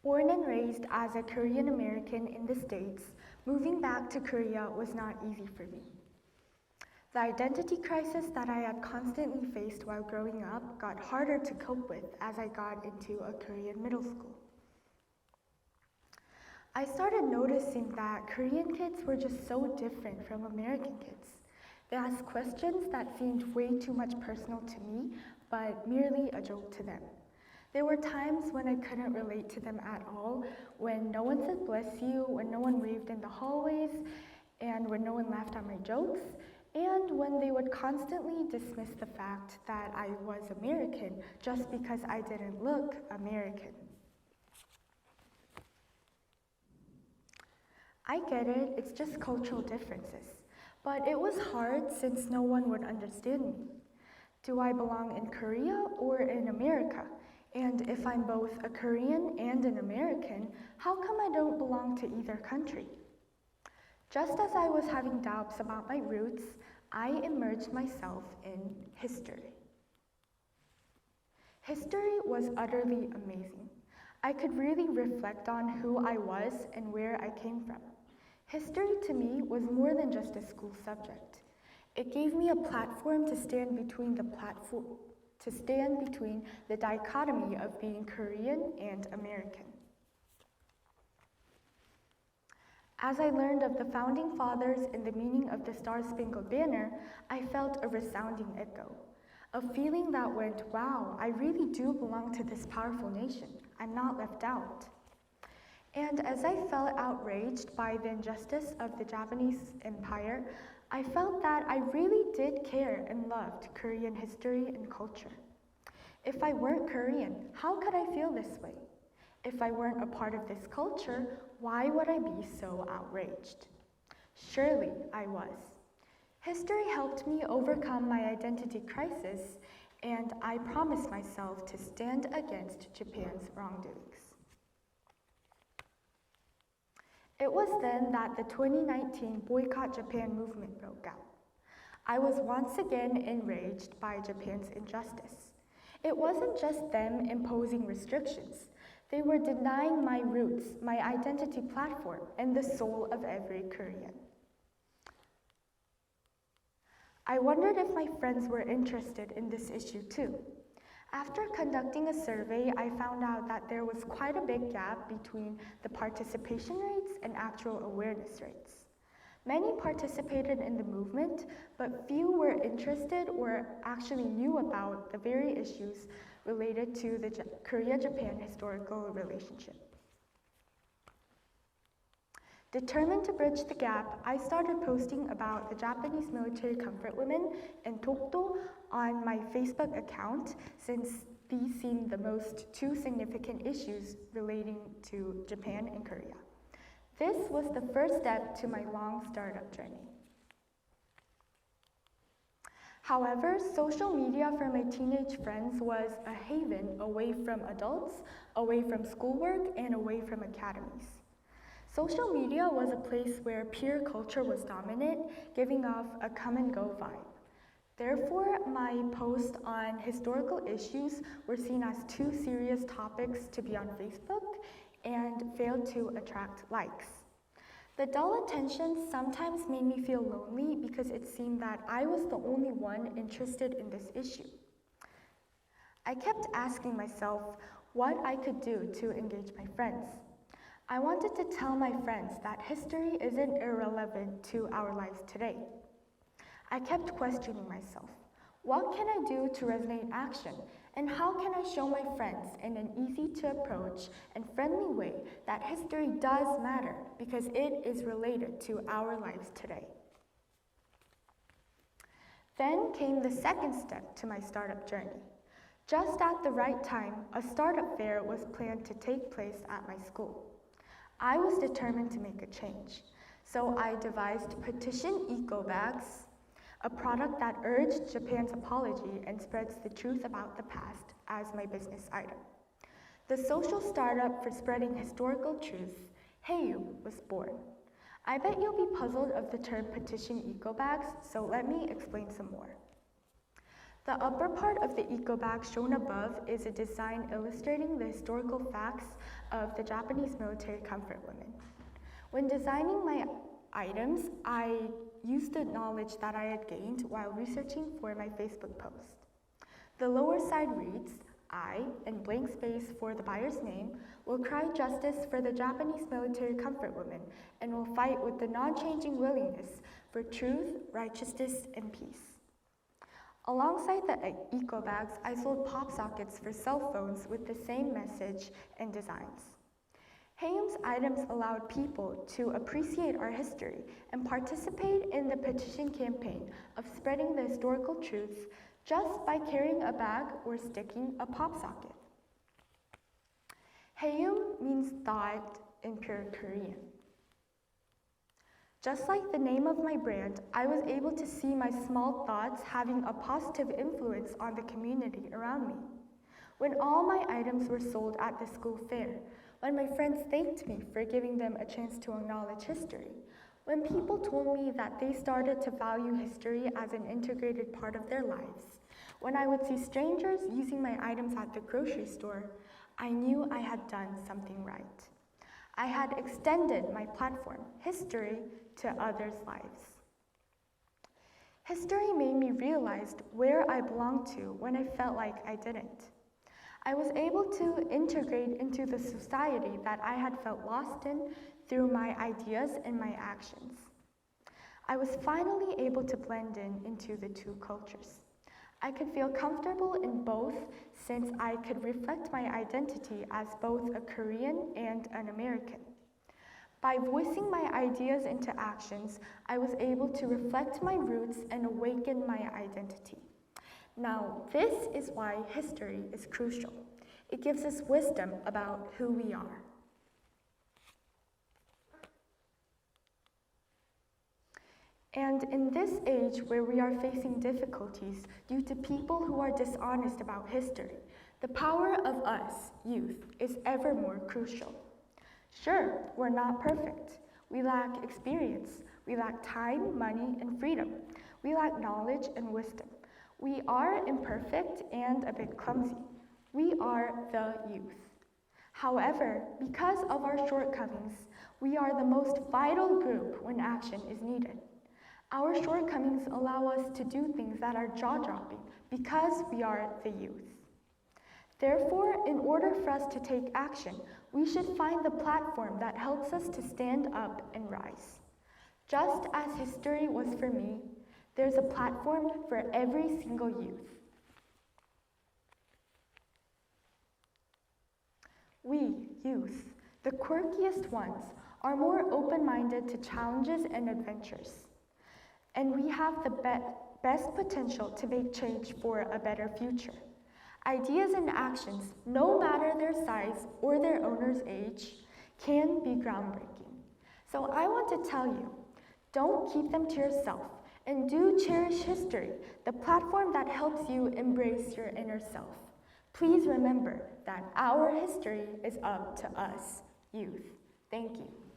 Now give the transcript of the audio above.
Born and raised as a Korean American in the States, moving back to Korea was not easy for me. The identity crisis that I had constantly faced while growing up got harder to cope with as I got into a Korean middle school. I started noticing that Korean kids were just so different from American kids. They asked questions that seemed way too much personal to me, but merely a joke to them. There were times when I couldn't relate to them at all, when no one said bless you, when no one waved in the hallways, and when no one laughed at my jokes, and when they would constantly dismiss the fact that I was American just because I didn't look American. I get it, it's just cultural differences, but it was hard since no one would understand me. Do I belong in Korea or in America? And if I'm both a Korean and an American, how come I don't belong to either country? Just as I was having doubts about my roots, I immersed myself in history. History was utterly amazing. I could really reflect on who I was and where I came from. History to me was more than just a school subject. It gave me a platform to stand between the dichotomy of being Korean and American. As I learned of the founding fathers and the meaning of the Star-Spangled Banner, I felt a resounding echo, a feeling that went, wow, I really do belong to this powerful nation. I'm not left out. And as I felt outraged by the injustice of the Japanese Empire, I felt that I really did care and loved Korean history and culture. If I weren't Korean, how could I feel this way? If I weren't a part of this culture, why would I be so outraged? Surely I was. History helped me overcome my identity crisis, and I promised myself to stand against Japan's wrongdoings. It was then that the 2019 Boycott Japan movement broke out. I was once again enraged by Japan's injustice. It wasn't just them imposing restrictions. They were denying my roots, my identity platform, and the soul of every Korean. I wondered if my friends were interested in this issue too. After conducting a survey, I found out that there was quite a big gap between the participation rates and actual awareness rates. Many participated in the movement, but few were interested or actually knew about the very issues related to the Korea-Japan historical relationship. Determined to bridge the gap, I started posting about the Japanese military comfort women and Tokdo on my Facebook account, since these seemed the most two significant issues relating to Japan and Korea. This was the first step to my long startup journey. However, social media for my teenage friends was a haven away from adults, away from schoolwork, and away from academies. Social media was a place where peer culture was dominant, giving off a come-and-go vibe. Therefore, my posts on historical issues were seen as too serious topics to be on Facebook and failed to attract likes. The dull attention sometimes made me feel lonely because it seemed that I was the only one interested in this issue. I kept asking myself what I could do to engage my friends. I wanted to tell my friends that history isn't irrelevant to our lives today. I kept questioning myself. What can I do to resonate action? And how can I show my friends in an easy to approach and friendly way that history does matter because it is related to our lives today? Then came the second step to my startup journey. Just at the right time, a startup fair was planned to take place at my school. I was determined to make a change, so I devised Petition Eco Bags, a product that urged Japan's apology and spreads the truth about the past as my business item. The social startup for spreading historical truth, Heyu, was born. I bet you'll be puzzled of the term Petition Eco Bags, so let me explain some more. The upper part of the eco bag shown above is a design illustrating the historical facts of the Japanese military comfort women. When designing my items, I used the knowledge that I had gained while researching for my Facebook post. The lower side reads, "I, and blank space for the buyer's name, will cry justice for the Japanese military comfort women and will fight with the non-changing willingness for truth, righteousness, and peace." Alongside the eco bags, I sold pop sockets for cell phones with the same message and designs. Haeum's items allowed people to appreciate our history and participate in the petition campaign of spreading the historical truths just by carrying a bag or sticking a pop socket. Haeum means thought in pure Korean. Just like the name of my brand, I was able to see my small thoughts having a positive influence on the community around me. When all my items were sold at the school fair, when my friends thanked me for giving them a chance to acknowledge history, when people told me that they started to value history as an integrated part of their lives, when I would see strangers using my items at the grocery store, I knew I had done something right. I had extended my platform, history, to others' lives. History made me realize where I belonged to when I felt like I didn't. I was able to integrate into the society that I had felt lost in through my ideas and my actions. I was finally able to blend into the two cultures. I could feel comfortable in both since I could reflect my identity as both a Korean and an American. By voicing my ideas into actions, I was able to reflect my roots and awaken my identity. Now, this is why history is crucial. It gives us wisdom about who we are. And in this age where we are facing difficulties due to people who are dishonest about history, the power of us, youth, is ever more crucial. Sure, we're not perfect. We lack experience. We lack time, money, and freedom. We lack knowledge and wisdom. We are imperfect and a bit clumsy. We are the youth. However, because of our shortcomings, we are the most vital group when action is needed. Our shortcomings allow us to do things that are jaw-dropping because we are the youth. Therefore, in order for us to take action, we should find the platform that helps us to stand up and rise. Just as history was for me, there's a platform for every single youth. We, youth, the quirkiest ones, are more open-minded to challenges and adventures. And we have the best potential to make change for a better future. Ideas and actions, no matter their size or their owner's age, can be groundbreaking. So I want to tell you, don't keep them to yourself, and do cherish history, the platform that helps you embrace your inner self. Please remember that our history is up to us, youth. Thank you.